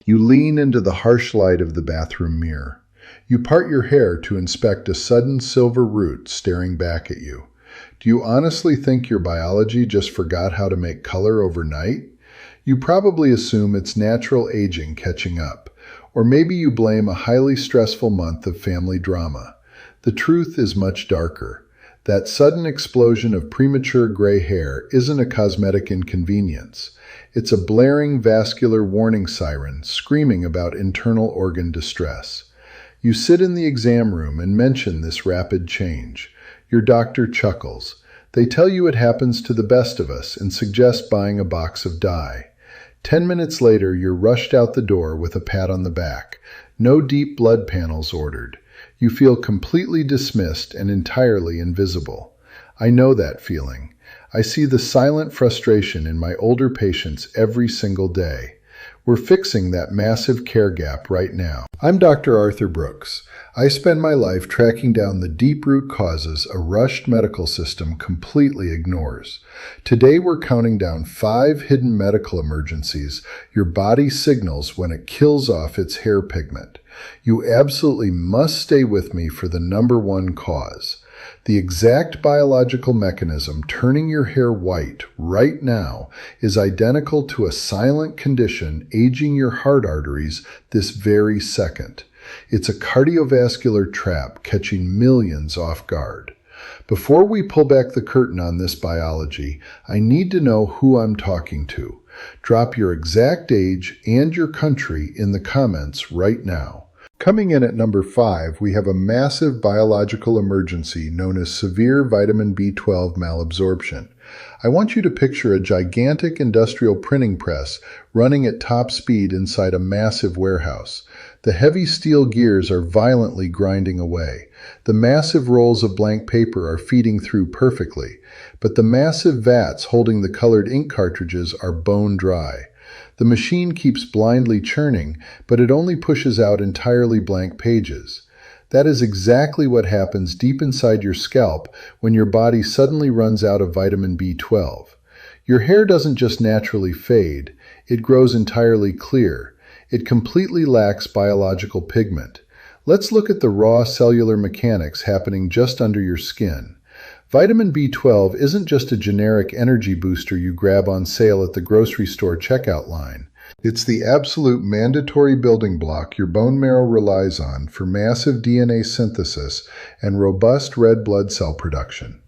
You lean into the harsh light of the bathroom mirror. You part your hair to inspect a sudden silver root staring back at you. Do you honestly think your biology just forgot how to make color overnight? You probably assume it's natural aging catching up, or maybe you blame a highly stressful month of family drama. The truth is much darker. That sudden explosion of premature gray hair isn't a cosmetic inconvenience. It's a blaring vascular warning siren screaming about internal organ distress. You sit in the exam room and mention this rapid change. Your doctor chuckles. They tell you it happens to the best of us and suggest buying a box of dye. 10 minutes later, you're rushed out the door with a pat on the back. No deep blood panels ordered. You feel completely dismissed and entirely invisible. I know that feeling. I see the silent frustration in my older patients every single day. We're fixing that massive care gap right now. I'm Dr. Arthur Brooks. I spend my life tracking down the deep root causes a rushed medical system completely ignores. Today we're counting down 5 hidden medical emergencies your body signals when it kills off its hair pigment. You absolutely must stay with me for the number 1 cause. The exact biological mechanism turning your hair white right now is identical to a silent condition aging your heart arteries this very second. It's a cardiovascular trap catching millions off guard. Before we pull back the curtain on this biology, I need to know who I'm talking to. Drop your exact age and your country in the comments right now. Coming in at number 5, we have a massive biological emergency known as severe vitamin B12 malabsorption. I want you to picture a gigantic industrial printing press running at top speed inside a massive warehouse. The heavy steel gears are violently grinding away. The massive rolls of blank paper are feeding through perfectly, but the massive vats holding the colored ink cartridges are bone dry. The machine keeps blindly churning, but it only pushes out entirely blank pages. That is exactly what happens deep inside your scalp when your body suddenly runs out of vitamin B12. Your hair doesn't just naturally fade, it grows entirely clear. It completely lacks biological pigment. Let's look at the raw cellular mechanics happening just under your skin. Vitamin B12 isn't just a generic energy booster you grab on sale at the grocery store checkout line. It's the absolute mandatory building block your bone marrow relies on for massive DNA synthesis and robust red blood cell production.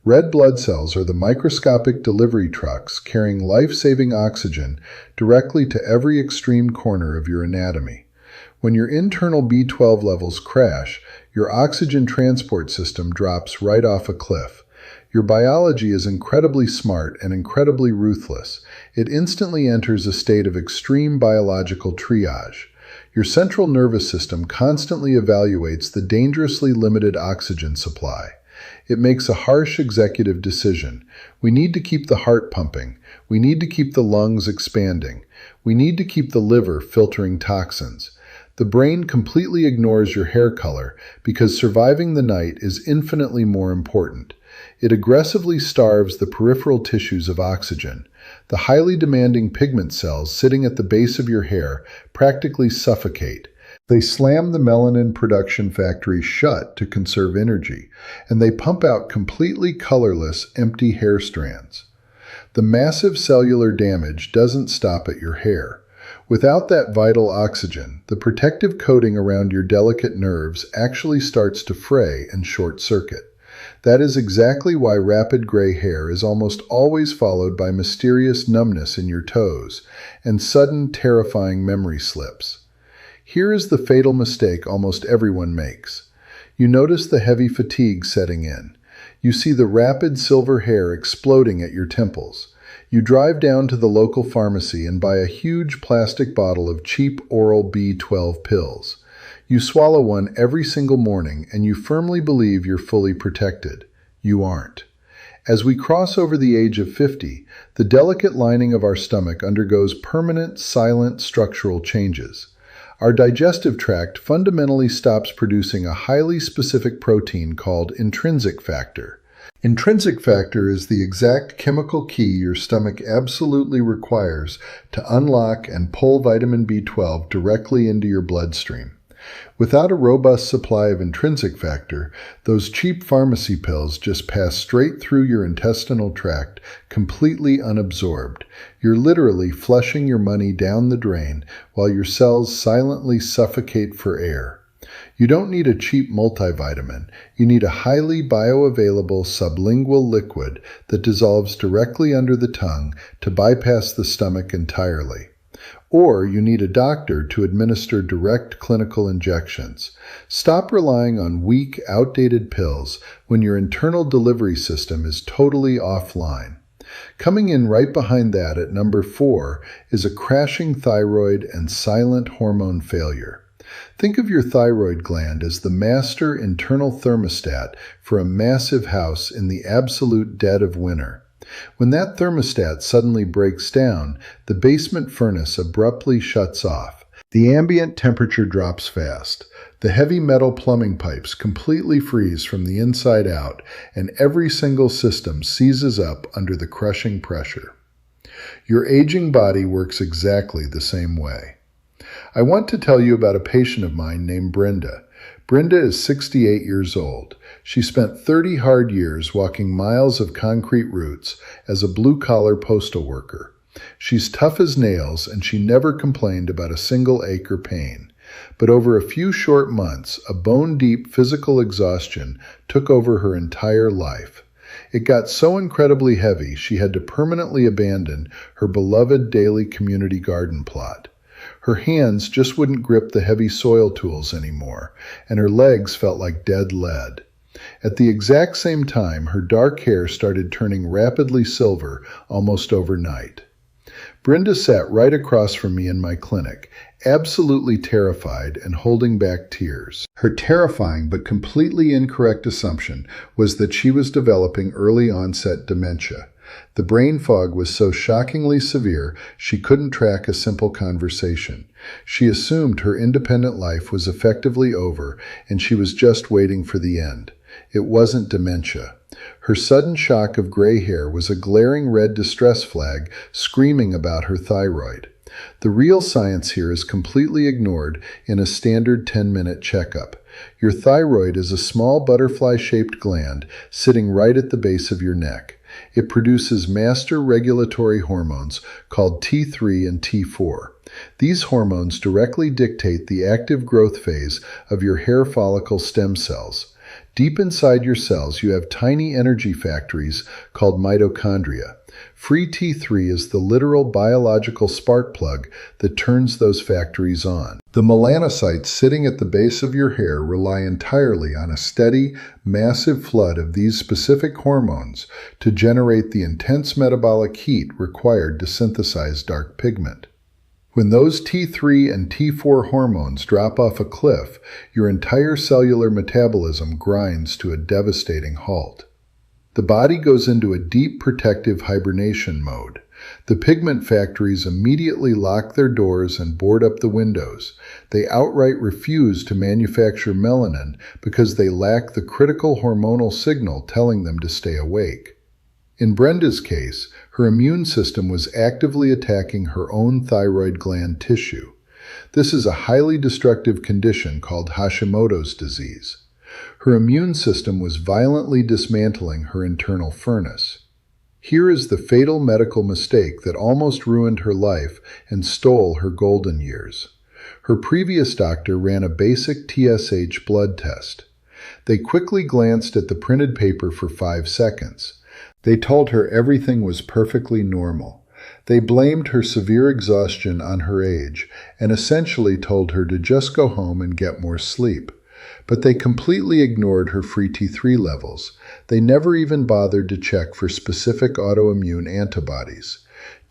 Red blood cells are the microscopic delivery trucks carrying life-saving oxygen directly to every extreme corner of your anatomy. When your internal B12 levels crash, your oxygen transport system drops right off a cliff. Your biology is incredibly smart and incredibly ruthless. It instantly enters a state of extreme biological triage. Your central nervous system constantly evaluates the dangerously limited oxygen supply. It makes a harsh executive decision. We need to keep the heart pumping. We need to keep the lungs expanding. We need to keep the liver filtering toxins. The brain completely ignores your hair color because surviving the night is infinitely more important. It aggressively starves the peripheral tissues of oxygen. The highly demanding pigment cells sitting at the base of your hair practically suffocate. They slam the melanin production factory shut to conserve energy, and they pump out completely colorless, empty hair strands. The massive cellular damage doesn't stop at your hair. Without that vital oxygen, the protective coating around your delicate nerves actually starts to fray and short-circuit. That is exactly why rapid gray hair is almost always followed by mysterious numbness in your toes and sudden, terrifying memory slips. Here is the fatal mistake almost everyone makes. You notice the heavy fatigue setting in. You see the rapid silver hair exploding at your temples. You drive down to the local pharmacy and buy a huge plastic bottle of cheap oral B12 pills. You swallow one every single morning and you firmly believe you're fully protected. You aren't. As we cross over the age of 50, the delicate lining of our stomach undergoes permanent, silent structural changes. Our digestive tract fundamentally stops producing a highly specific protein called intrinsic factor. Intrinsic factor is the exact chemical key your stomach absolutely requires to unlock and pull vitamin B12 directly into your bloodstream. Without a robust supply of intrinsic factor, those cheap pharmacy pills just pass straight through your intestinal tract, completely unabsorbed. You're literally flushing your money down the drain while your cells silently suffocate for air. You don't need a cheap multivitamin. You need a highly bioavailable sublingual liquid that dissolves directly under the tongue to bypass the stomach entirely. Or you need a doctor to administer direct clinical injections. Stop relying on weak, outdated pills when your internal delivery system is totally offline. Coming in right behind that at number 4 is a crashing thyroid and silent hormone failure. Think of your thyroid gland as the master internal thermostat for a massive house in the absolute dead of winter. When that thermostat suddenly breaks down, the basement furnace abruptly shuts off. The ambient temperature drops fast. The heavy metal plumbing pipes completely freeze from the inside out, and every single system seizes up under the crushing pressure. Your aging body works exactly the same way. I want to tell you about a patient of mine named Brenda. Brenda is 68 years old. She spent 30 hard years walking miles of concrete routes as a blue-collar postal worker. She's tough as nails, and she never complained about a single ache or pain. But over a few short months, a bone-deep physical exhaustion took over her entire life. It got so incredibly heavy she had to permanently abandon her beloved daily community garden plot. Her hands just wouldn't grip the heavy soil tools anymore, and her legs felt like dead lead. At the exact same time, her dark hair started turning rapidly silver almost overnight. Brenda sat right across from me in my clinic, absolutely terrified and holding back tears. Her terrifying but completely incorrect assumption was that she was developing early-onset dementia. The brain fog was so shockingly severe she couldn't track a simple conversation. She assumed her independent life was effectively over and she was just waiting for the end. It wasn't dementia. Her sudden shock of gray hair was a glaring red distress flag screaming about her thyroid. The real science here is completely ignored in a standard 10-minute checkup. Your thyroid is a small butterfly-shaped gland sitting right at the base of your neck. It produces master regulatory hormones called T3 and T4. These hormones directly dictate the active growth phase of your hair follicle stem cells. Deep inside your cells, you have tiny energy factories called mitochondria. Free T3 is the literal biological spark plug that turns those factories on. The melanocytes sitting at the base of your hair rely entirely on a steady, massive flood of these specific hormones to generate the intense metabolic heat required to synthesize dark pigment. When those T3 and T4 hormones drop off a cliff, your entire cellular metabolism grinds to a devastating halt. The body goes into a deep protective hibernation mode. The pigment factories immediately lock their doors and board up the windows. They outright refuse to manufacture melanin because they lack the critical hormonal signal telling them to stay awake. In Brenda's case, her immune system was actively attacking her own thyroid gland tissue. This is a highly destructive condition called Hashimoto's disease. Her immune system was violently dismantling her internal furnace. Here is the fatal medical mistake that almost ruined her life and stole her golden years. Her previous doctor ran a basic TSH blood test. They quickly glanced at the printed paper for 5 seconds. They told her everything was perfectly normal. They blamed her severe exhaustion on her age and essentially told her to just go home and get more sleep. But they completely ignored her free T3 levels. They never even bothered to check for specific autoimmune antibodies.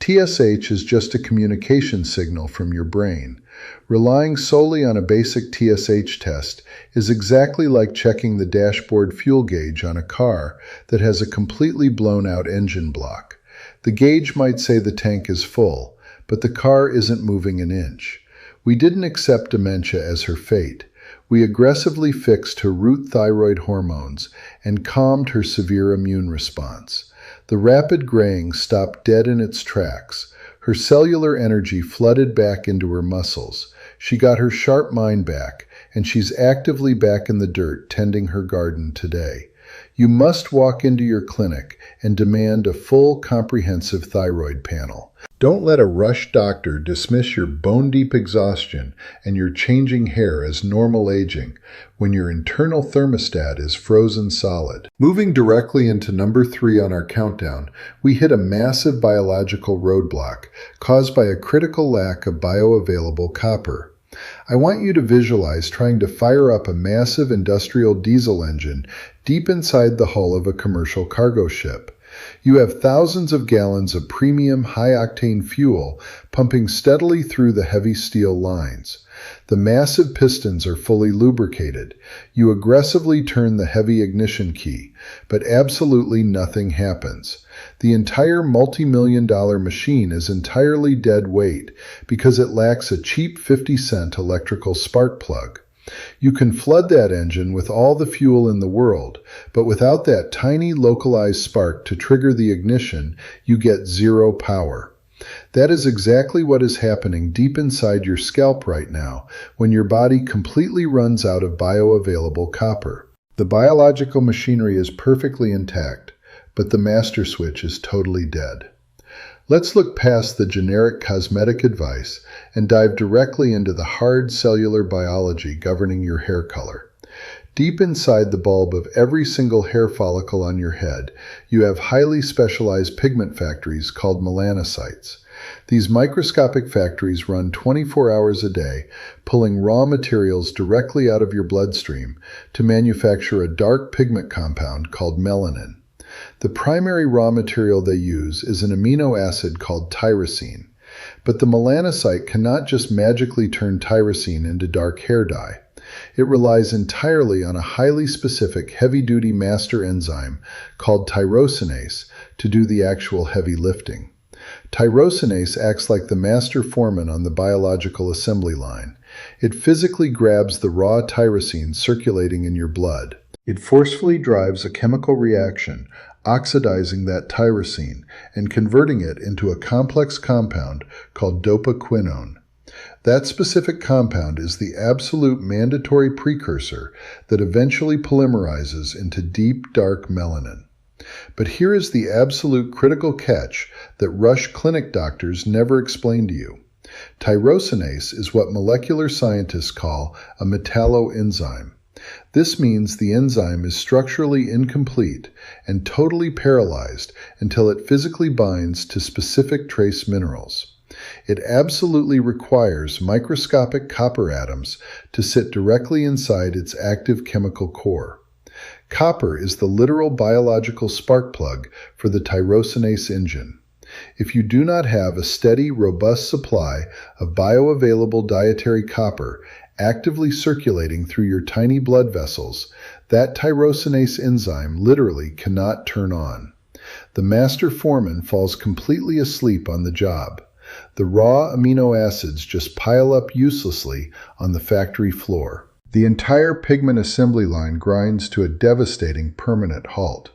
TSH is just a communication signal from your brain. Relying solely on a basic TSH test is exactly like checking the dashboard fuel gauge on a car that has a completely blown-out engine block. The gauge might say the tank is full, but the car isn't moving an inch. We didn't accept dementia as her fate. We aggressively fixed her root thyroid hormones and calmed her severe immune response. The rapid graying stopped dead in its tracks. Her cellular energy flooded back into her muscles. She got her sharp mind back, and she's actively back in the dirt tending her garden today. You must walk into your clinic and demand a full, comprehensive thyroid panel. Don't let a rush doctor dismiss your bone-deep exhaustion and your changing hair as normal aging when your internal thermostat is frozen solid. Moving directly into number 3 on our countdown, we hit a massive biological roadblock caused by a critical lack of bioavailable copper. I want you to visualize trying to fire up a massive industrial diesel engine deep inside the hull of a commercial cargo ship. You have thousands of gallons of premium high-octane fuel pumping steadily through the heavy steel lines. The massive pistons are fully lubricated. You aggressively turn the heavy ignition key, but absolutely nothing happens. The entire multi-million-dollar machine is entirely dead weight because it lacks a cheap 50-cent electrical spark plug. You can flood that engine with all the fuel in the world, but without that tiny localized spark to trigger the ignition, you get zero power. That is exactly what is happening deep inside your scalp right now when your body completely runs out of bioavailable copper. The biological machinery is perfectly intact, but the master switch is totally dead. Let's look past the generic cosmetic advice and dive directly into the hard cellular biology governing your hair color. Deep inside the bulb of every single hair follicle on your head, you have highly specialized pigment factories called melanocytes. These microscopic factories run 24 hours a day, pulling raw materials directly out of your bloodstream to manufacture a dark pigment compound called melanin. The primary raw material they use is an amino acid called tyrosine. But the melanocyte cannot just magically turn tyrosine into dark hair dye. It relies entirely on a highly specific heavy-duty master enzyme called tyrosinase to do the actual heavy lifting. Tyrosinase acts like the master foreman on the biological assembly line. It physically grabs the raw tyrosine circulating in your blood. It forcefully drives a chemical reaction, oxidizing that tyrosine and converting it into a complex compound called dopaquinone. That specific compound is the absolute mandatory precursor that eventually polymerizes into deep, dark melanin. But here is the absolute critical catch that rush clinic doctors never explain to you. Tyrosinase is what molecular scientists call a metalloenzyme. This means the enzyme is structurally incomplete and totally paralyzed until it physically binds to specific trace minerals. It absolutely requires microscopic copper atoms to sit directly inside its active chemical core. Copper is the literal biological spark plug for the tyrosinase engine. If you do not have a steady, robust supply of bioavailable dietary copper actively circulating through your tiny blood vessels, that tyrosinase enzyme literally cannot turn on. The master foreman falls completely asleep on the job. The raw amino acids just pile up uselessly on the factory floor. The entire pigment assembly line grinds to a devastating permanent halt.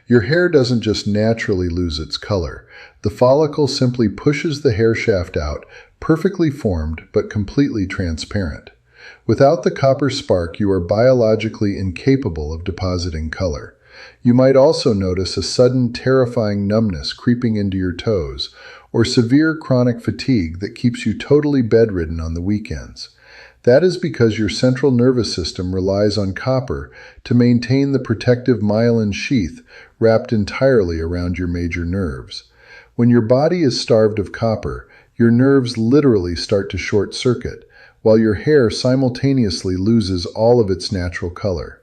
Your hair doesn't just naturally lose its color. The follicle simply pushes the hair shaft out, perfectly formed but completely transparent. Without the copper spark, you are biologically incapable of depositing color. You might also notice a sudden terrifying numbness creeping into your toes, or severe chronic fatigue that keeps you totally bedridden on the weekends. That is because your central nervous system relies on copper to maintain the protective myelin sheath wrapped entirely around your major nerves. When your body is starved of copper, your nerves literally start to short circuit, while your hair simultaneously loses all of its natural color.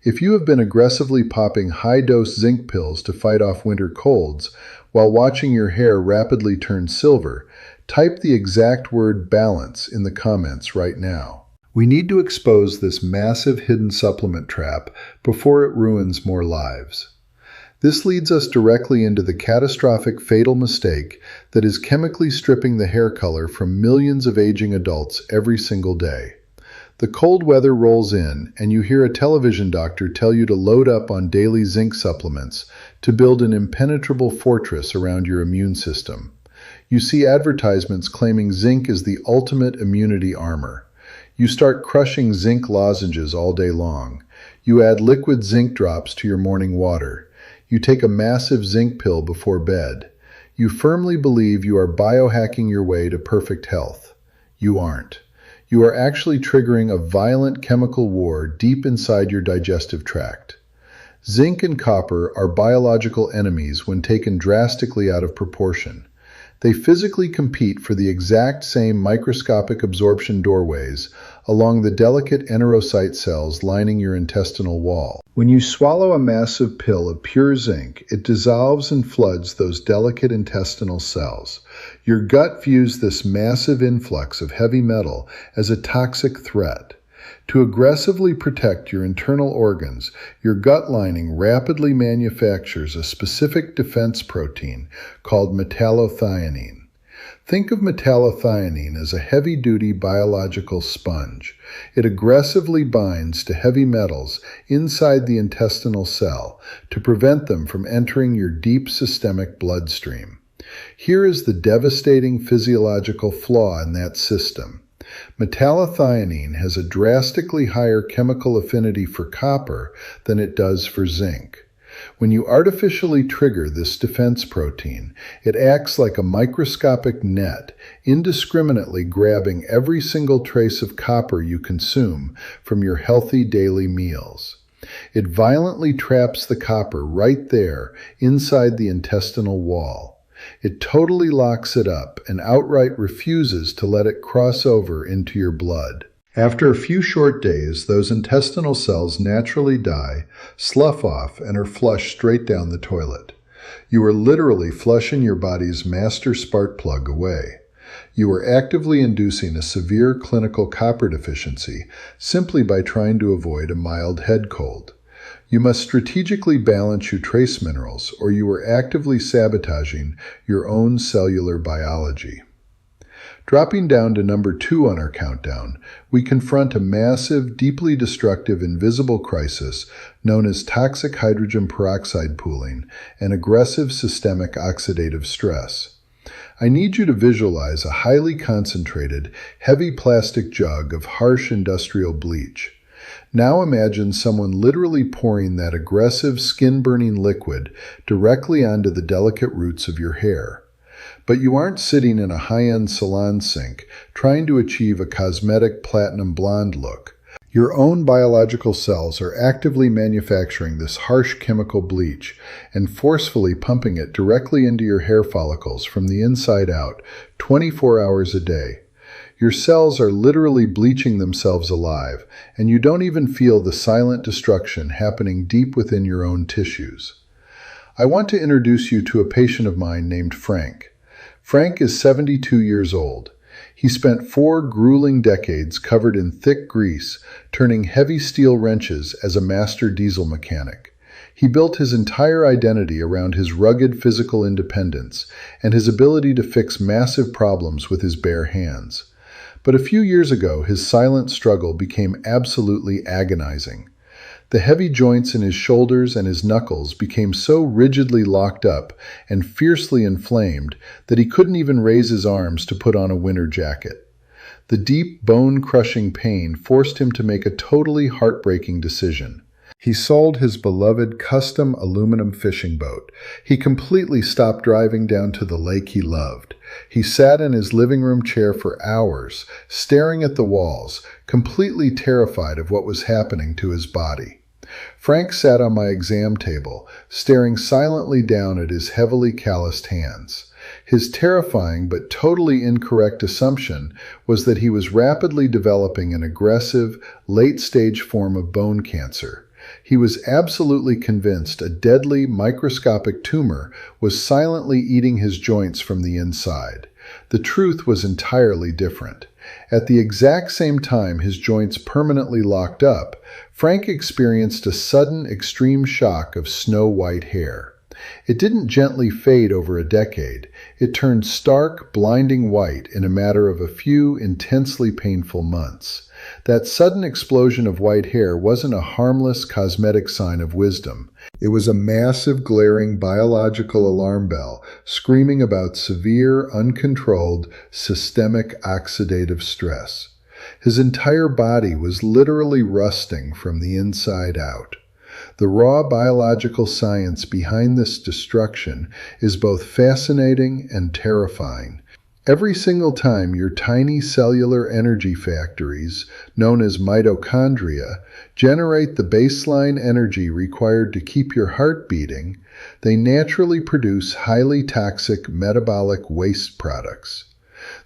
If you have been aggressively popping high-dose zinc pills to fight off winter colds while watching your hair rapidly turn silver, type the exact word balance in the comments right now. We need to expose this massive hidden supplement trap before it ruins more lives. This leads us directly into the catastrophic fatal mistake that is chemically stripping the hair color from millions of aging adults every single day. The cold weather rolls in, and you hear a television doctor tell you to load up on daily zinc supplements to build an impenetrable fortress around your immune system. You see advertisements claiming zinc is the ultimate immunity armor. You start crushing zinc lozenges all day long. You add liquid zinc drops to your morning water. You take a massive zinc pill before bed. You firmly believe you are biohacking your way to perfect health. You aren't. You are actually triggering a violent chemical war deep inside your digestive tract. Zinc and copper are biological enemies when taken drastically out of proportion. They physically compete for the exact same microscopic absorption doorways along the delicate enterocyte cells lining your intestinal wall. When you swallow a massive pill of pure zinc, it dissolves and floods those delicate intestinal cells. Your gut views this massive influx of heavy metal as a toxic threat. To aggressively protect your internal organs, your gut lining rapidly manufactures a specific defense protein called metallothionein. Think of metallothionein as a heavy-duty biological sponge. It aggressively binds to heavy metals inside the intestinal cell to prevent them from entering your deep systemic bloodstream. Here is the devastating physiological flaw in that system. Metallothionein has a drastically higher chemical affinity for copper than it does for zinc. When you artificially trigger this defense protein, it acts like a microscopic net, indiscriminately grabbing every single trace of copper you consume from your healthy daily meals. It violently traps the copper right there inside the intestinal wall. It totally locks it up and outright refuses to let it cross over into your blood. After a few short days, those intestinal cells naturally die, slough off, and are flushed straight down the toilet. You are literally flushing your body's master spark plug away. You are actively inducing a severe clinical copper deficiency simply by trying to avoid a mild head cold. You must strategically balance your trace minerals, or you are actively sabotaging your own cellular biology. Dropping down to number 2 on our countdown, we confront a massive, deeply destructive invisible crisis known as toxic hydrogen peroxide pooling and aggressive systemic oxidative stress. I need you to visualize a highly concentrated, heavy plastic jug of harsh industrial bleach. Now imagine someone literally pouring that aggressive, skin-burning liquid directly onto the delicate roots of your hair. But you aren't sitting in a high-end salon sink trying to achieve a cosmetic platinum blonde look. Your own biological cells are actively manufacturing this harsh chemical bleach and forcefully pumping it directly into your hair follicles from the inside out, 24 hours a day. Your cells are literally bleaching themselves alive, and you don't even feel the silent destruction happening deep within your own tissues. I want to introduce you to a patient of mine named Frank. Frank is 72 years old. He spent 4 grueling decades covered in thick grease, turning heavy steel wrenches as a master diesel mechanic. He built his entire identity around his rugged physical independence and his ability to fix massive problems with his bare hands. But a few years ago, his silent struggle became absolutely agonizing. The heavy joints in his shoulders and his knuckles became so rigidly locked up and fiercely inflamed that he couldn't even raise his arms to put on a winter jacket. The deep, bone-crushing pain forced him to make a totally heartbreaking decision. He sold his beloved custom aluminum fishing boat. He completely stopped driving down to the lake he loved. He sat in his living room chair for hours, staring at the walls, completely terrified of what was happening to his body. Frank sat on my exam table, staring silently down at his heavily calloused hands. His terrifying but totally incorrect assumption was that he was rapidly developing an aggressive, late-stage form of bone cancer. He was absolutely convinced a deadly, microscopic tumor was silently eating his joints from the inside. The truth was entirely different. At the exact same time his joints permanently locked up, Frank experienced a sudden, extreme shock of snow-white hair. It didn't gently fade over a decade. It turned stark, blinding white in a matter of a few intensely painful months. That sudden explosion of white hair wasn't a harmless cosmetic sign of wisdom. It was a massive, glaring biological alarm bell, screaming about severe, uncontrolled, systemic oxidative stress. His entire body was literally rusting from the inside out. The raw biological science behind this destruction is both fascinating and terrifying. Every single time your tiny cellular energy factories, known as mitochondria, generate the baseline energy required to keep your heart beating, they naturally produce highly toxic metabolic waste products.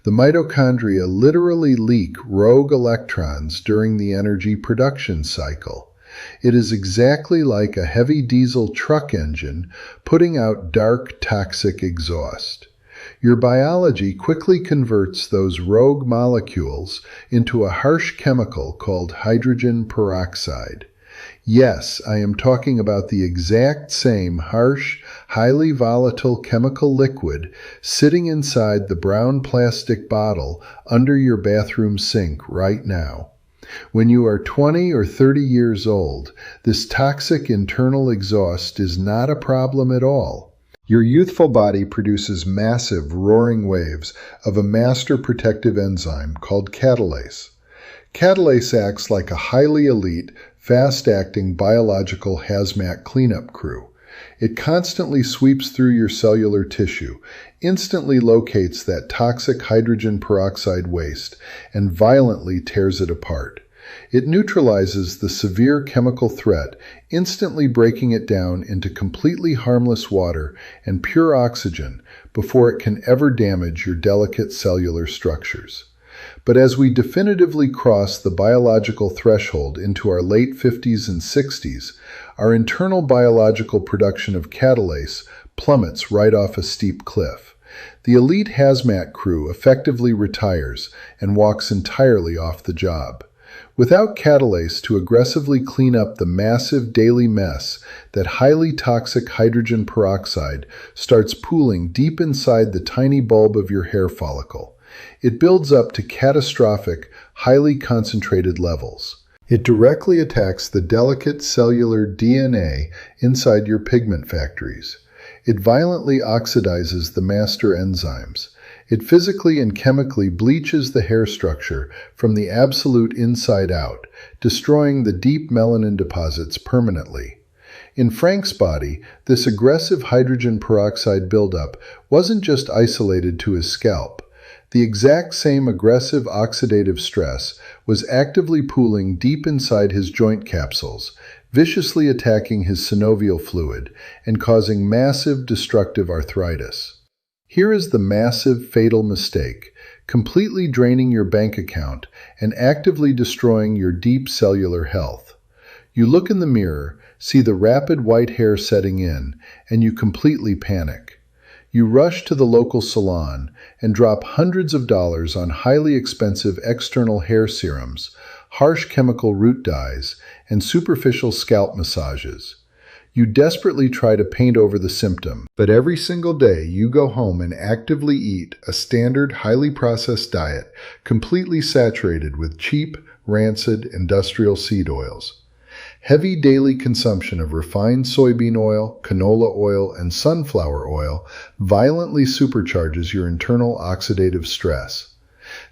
The mitochondria literally leak rogue electrons during the energy production cycle. It is exactly like a heavy diesel truck engine putting out dark, toxic exhaust. Your biology quickly converts those rogue molecules into a harsh chemical called hydrogen peroxide. Yes, I am talking about the exact same harsh, highly volatile chemical liquid sitting inside the brown plastic bottle under your bathroom sink right now. When you are 20 or 30 years old, this toxic internal exhaust is not a problem at all. Your youthful body produces massive, roaring waves of a master protective enzyme called catalase. Catalase acts like a highly elite, fast-acting biological hazmat cleanup crew. It constantly sweeps through your cellular tissue, instantly locates that toxic hydrogen peroxide waste, and violently tears it apart. It neutralizes the severe chemical threat, instantly breaking it down into completely harmless water and pure oxygen before it can ever damage your delicate cellular structures. But as we definitively cross the biological threshold into our late 50s and 60s, our internal biological production of catalase plummets right off a steep cliff. The elite hazmat crew effectively retires and walks entirely off the job. Without catalase to aggressively clean up the massive daily mess that highly toxic hydrogen peroxide starts pooling deep inside the tiny bulb of your hair follicle, it builds up to catastrophic, highly concentrated levels. It directly attacks the delicate cellular DNA inside your pigment factories. It violently oxidizes the master enzymes. It physically and chemically bleaches the hair structure from the absolute inside out, destroying the deep melanin deposits permanently. In Frank's body, this aggressive hydrogen peroxide buildup wasn't just isolated to his scalp. The exact same aggressive oxidative stress was actively pooling deep inside his joint capsules, viciously attacking his synovial fluid and causing massive destructive arthritis. Here is the massive, fatal mistake, completely draining your bank account and actively destroying your deep cellular health. You look in the mirror, see the rapid white hair setting in, and you completely panic. You rush to the local salon and drop hundreds of dollars on highly expensive external hair serums, harsh chemical root dyes, and superficial scalp massages. You desperately try to paint over the symptom, but every single day you go home and actively eat a standard, highly processed diet, completely saturated with cheap, rancid, industrial seed oils. Heavy daily consumption of refined soybean oil, canola oil, and sunflower oil violently supercharges your internal oxidative stress.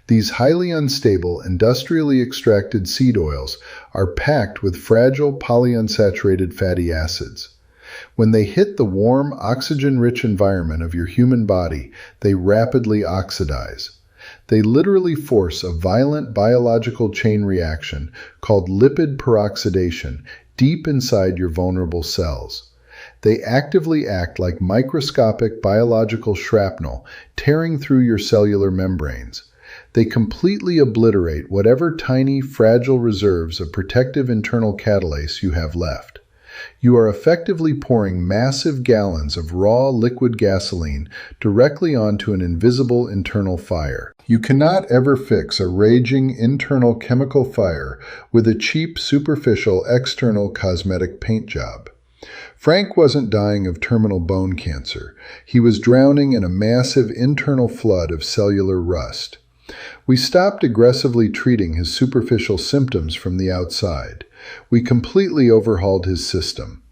These highly unstable, industrially extracted seed oils are packed with fragile polyunsaturated fatty acids. When they hit the warm, oxygen-rich environment of your human body, they rapidly oxidize. They literally force a violent biological chain reaction called lipid peroxidation deep inside your vulnerable cells. They actively act like microscopic biological shrapnel tearing through your cellular membranes. They completely obliterate whatever tiny, fragile reserves of protective internal catalase you have left. You are effectively pouring massive gallons of raw liquid gasoline directly onto an invisible internal fire. You cannot ever fix a raging internal chemical fire with a cheap, superficial, external cosmetic paint job. Frank wasn't dying of terminal bone cancer. He was drowning in a massive internal flood of cellular rust. We stopped aggressively treating his superficial symptoms from the outside. We completely overhauled his system.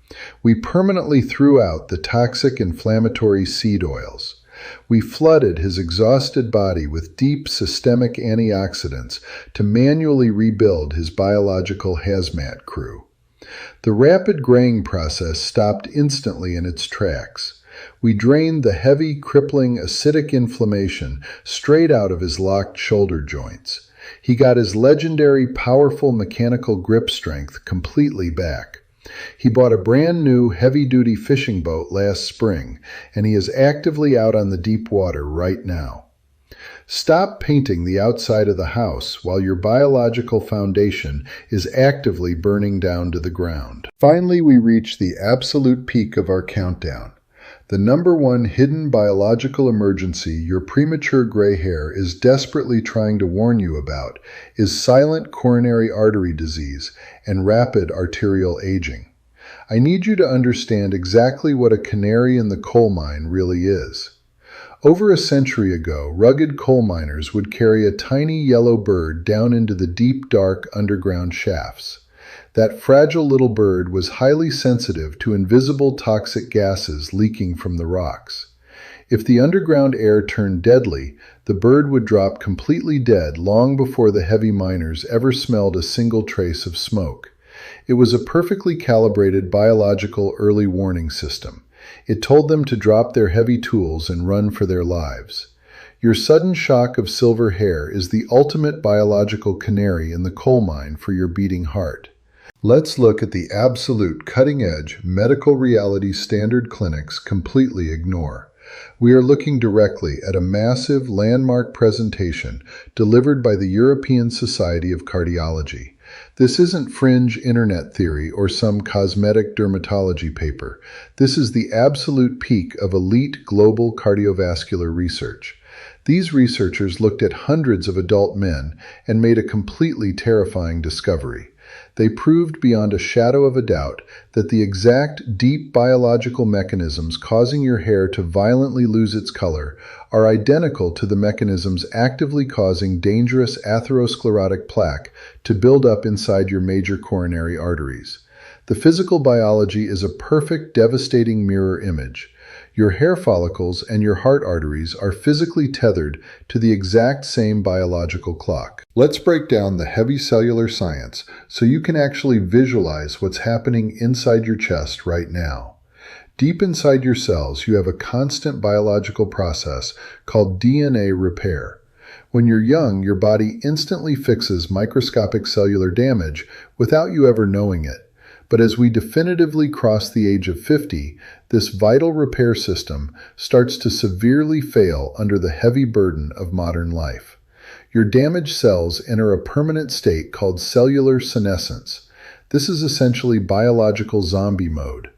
We permanently threw out the toxic inflammatory seed oils. We flooded his exhausted body with deep systemic antioxidants to manually rebuild his biological hazmat crew. The rapid graying process stopped instantly in its tracks. We drained the heavy, crippling, acidic inflammation straight out of his locked shoulder joints. He got his legendary, powerful mechanical grip strength completely back. He bought a brand new heavy-duty fishing boat last spring, and he is actively out on the deep water right now. Stop painting the outside of the house while your biological foundation is actively burning down to the ground. Finally, we reach the absolute peak of our countdown. The number one hidden biological emergency your premature gray hair is desperately trying to warn you about is silent coronary artery disease and rapid arterial aging. I need you to understand exactly what a canary in the coal mine really is. Over a century ago, rugged coal miners would carry a tiny yellow bird down into the deep, dark underground shafts. That fragile little bird was highly sensitive to invisible toxic gases leaking from the rocks. If the underground air turned deadly, the bird would drop completely dead long before the heavy miners ever smelled a single trace of smoke. It was a perfectly calibrated biological early warning system. It told them to drop their heavy tools and run for their lives. Your sudden shock of silver hair is the ultimate biological canary in the coal mine for your beating heart. Let's look at the absolute cutting-edge medical reality standard clinics completely ignore. We are looking directly at a massive landmark presentation delivered by the European Society of Cardiology. This isn't fringe internet theory or some cosmetic dermatology paper. This is the absolute peak of elite global cardiovascular research. These researchers looked at hundreds of adult men and made a completely terrifying discovery. They proved beyond a shadow of a doubt that the exact deep biological mechanisms causing your hair to violently lose its color are identical to the mechanisms actively causing dangerous atherosclerotic plaque to build up inside your major coronary arteries. The physical biology is a perfect, devastating mirror image. Your hair follicles and your heart arteries are physically tethered to the exact same biological clock. Let's break down the heavy cellular science so you can actually visualize what's happening inside your chest right now. Deep inside your cells, you have a constant biological process called DNA repair. When you're young, your body instantly fixes microscopic cellular damage without you ever knowing it. But as we definitively cross the age of 50, this vital repair system starts to severely fail under the heavy burden of modern life. Your damaged cells enter a permanent state called cellular senescence. This is essentially biological zombie mode.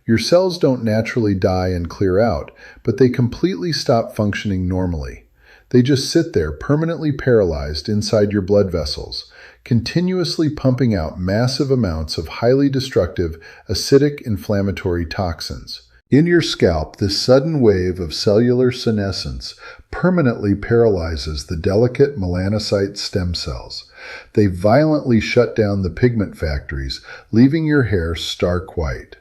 Your cells don't naturally die and clear out, but they completely stop functioning normally. They just sit there permanently paralyzed inside your blood vessels, continuously pumping out massive amounts of highly destructive, acidic, inflammatory toxins. In your scalp, this sudden wave of cellular senescence permanently paralyzes the delicate melanocyte stem cells. They violently shut down the pigment factories, leaving your hair stark white.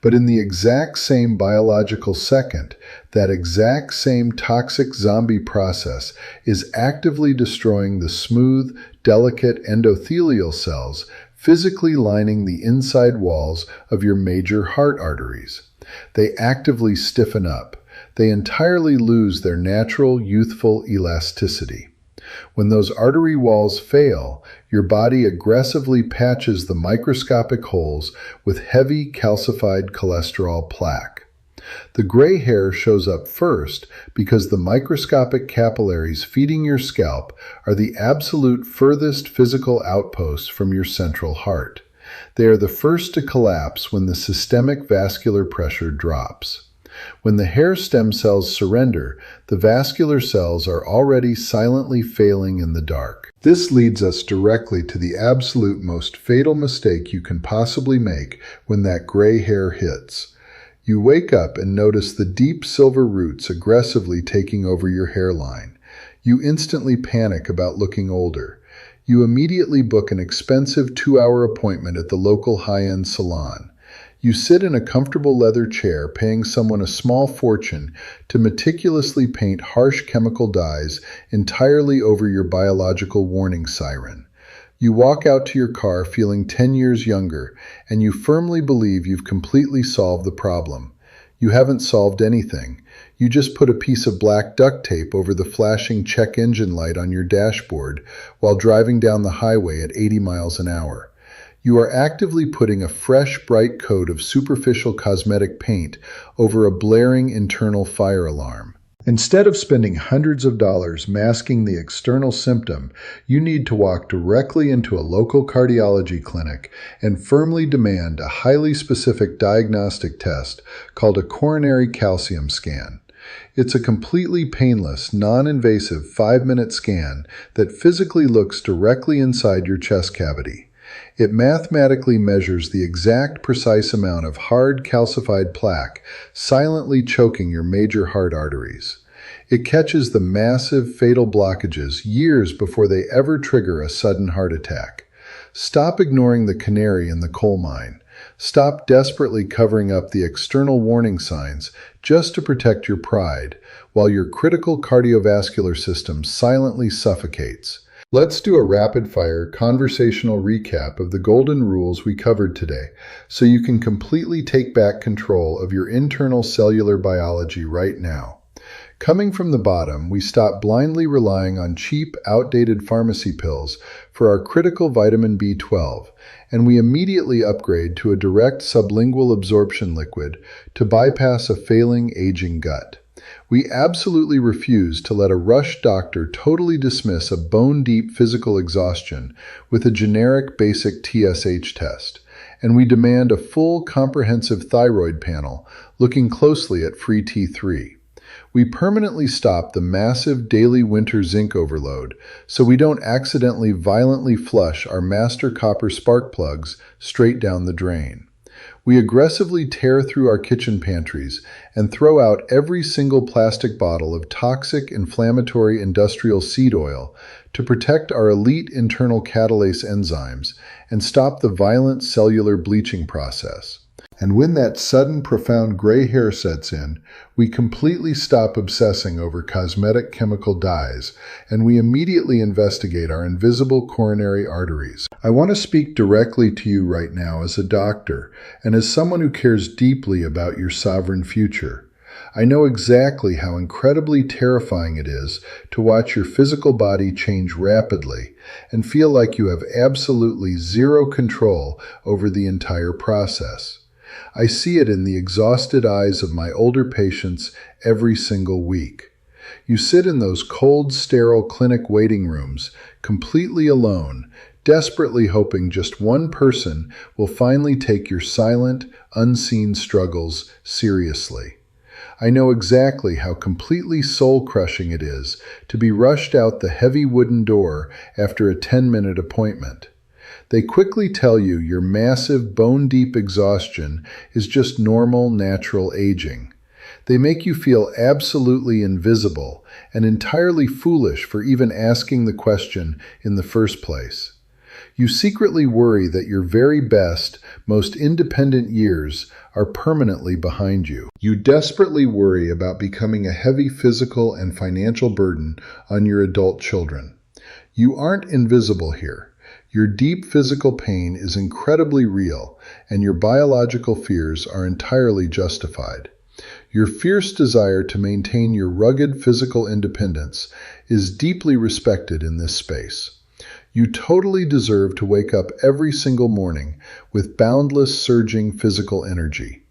But in the exact same biological second, that exact same toxic zombie process is actively destroying the smooth, delicate endothelial cells physically lining the inside walls of your major heart arteries. They actively stiffen up. They entirely lose their natural, youthful elasticity. When those artery walls fail, your body aggressively patches the microscopic holes with heavy calcified cholesterol plaque. The gray hair shows up first because the microscopic capillaries feeding your scalp are the absolute furthest physical outposts from your central heart. They are the first to collapse when the systemic vascular pressure drops. When the hair stem cells surrender, the vascular cells are already silently failing in the dark. This leads us directly to the absolute most fatal mistake you can possibly make when that gray hair hits. You wake up and notice the deep silver roots aggressively taking over your hairline. You instantly panic about looking older. You immediately book an expensive 2-hour appointment at the local high-end salon. You sit in a comfortable leather chair, paying someone a small fortune to meticulously paint harsh chemical dyes entirely over your biological warning siren. You walk out to your car feeling 10 years younger, and you firmly believe you've completely solved the problem. You haven't solved anything. You just put a piece of black duct tape over the flashing check engine light on your dashboard while driving down the highway at 80 miles an hour. You are actively putting a fresh, bright coat of superficial cosmetic paint over a blaring internal fire alarm. Instead of spending hundreds of dollars masking the external symptom, you need to walk directly into a local cardiology clinic and firmly demand a highly specific diagnostic test called a coronary calcium scan. It's a completely painless, non-invasive 5-minute scan that physically looks directly inside your chest cavity. It mathematically measures the exact precise amount of hard calcified plaque silently choking your major heart arteries. It catches the massive, fatal blockages years before they ever trigger a sudden heart attack. Stop ignoring the canary in the coal mine. Stop desperately covering up the external warning signs just to protect your pride, while your critical cardiovascular system silently suffocates. Let's do a rapid-fire conversational recap of the golden rules we covered today, so you can completely take back control of your internal cellular biology right now. Coming from the bottom, we stop blindly relying on cheap, outdated pharmacy pills for our critical vitamin B12, and we immediately upgrade to a direct sublingual absorption liquid to bypass a failing, aging gut. We absolutely refuse to let a rush doctor totally dismiss a bone-deep physical exhaustion with a generic basic TSH test, and we demand a full comprehensive thyroid panel looking closely at free T3. We permanently stop the massive daily winter zinc overload so we don't accidentally violently flush our master copper spark plugs straight down the drain. We aggressively tear through our kitchen pantries and throw out every single plastic bottle of toxic, inflammatory industrial seed oil to protect our elite internal catalase enzymes and stop the violent cellular bleaching process. And when that sudden, profound gray hair sets in, we completely stop obsessing over cosmetic chemical dyes, and we immediately investigate our invisible coronary arteries. I want to speak directly to you right now as a doctor, and as someone who cares deeply about your sovereign future. I know exactly how incredibly terrifying it is to watch your physical body change rapidly and feel like you have absolutely zero control over the entire process. I see it in the exhausted eyes of my older patients every single week. You sit in those cold, sterile clinic waiting rooms, completely alone, desperately hoping just one person will finally take your silent, unseen struggles seriously. I know exactly how completely soul-crushing it is to be rushed out the heavy wooden door after a 10-minute appointment. They quickly tell you your massive, bone-deep exhaustion is just normal, natural aging. They make you feel absolutely invisible and entirely foolish for even asking the question in the first place. You secretly worry that your very best, most independent years are permanently behind you. You desperately worry about becoming a heavy physical and financial burden on your adult children. You aren't invisible here. Your deep physical pain is incredibly real, and your biological fears are entirely justified. Your fierce desire to maintain your rugged physical independence is deeply respected in this space. You totally deserve to wake up every single morning with boundless, surging physical energy.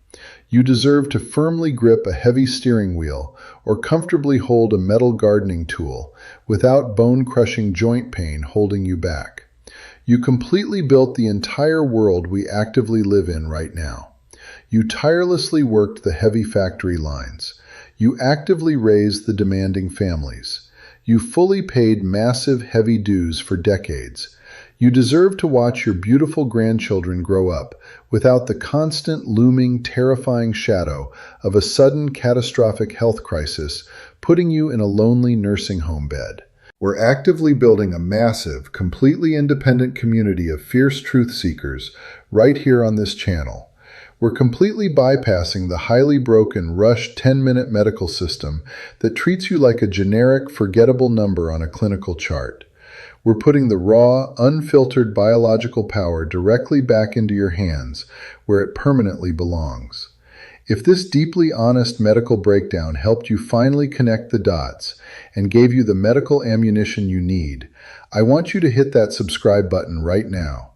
You deserve to firmly grip a heavy steering wheel or comfortably hold a metal gardening tool without bone-crushing joint pain holding you back. You completely built the entire world we actively live in right now. You tirelessly worked the heavy factory lines. You actively raised the demanding families. You fully paid massive, heavy dues for decades. You deserve to watch your beautiful grandchildren grow up without the constant, looming, terrifying shadow of a sudden, catastrophic health crisis putting you in a lonely nursing home bed. We're actively building a massive, completely independent community of fierce truth seekers right here on this channel. We're completely bypassing the highly broken, rushed 10-minute medical system that treats you like a generic, forgettable number on a clinical chart. We're putting the raw, unfiltered biological power directly back into your hands, where it permanently belongs. If this deeply honest medical breakdown helped you finally connect the dots and gave you the medical ammunition you need, I want you to hit that subscribe button right now.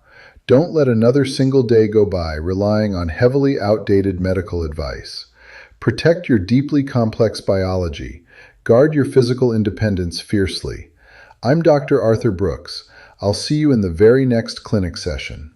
Don't let another single day go by relying on heavily outdated medical advice. Protect your deeply complex biology. Guard your physical independence fiercely. I'm Dr. Arthur Brooks. I'll see you in the very next clinic session.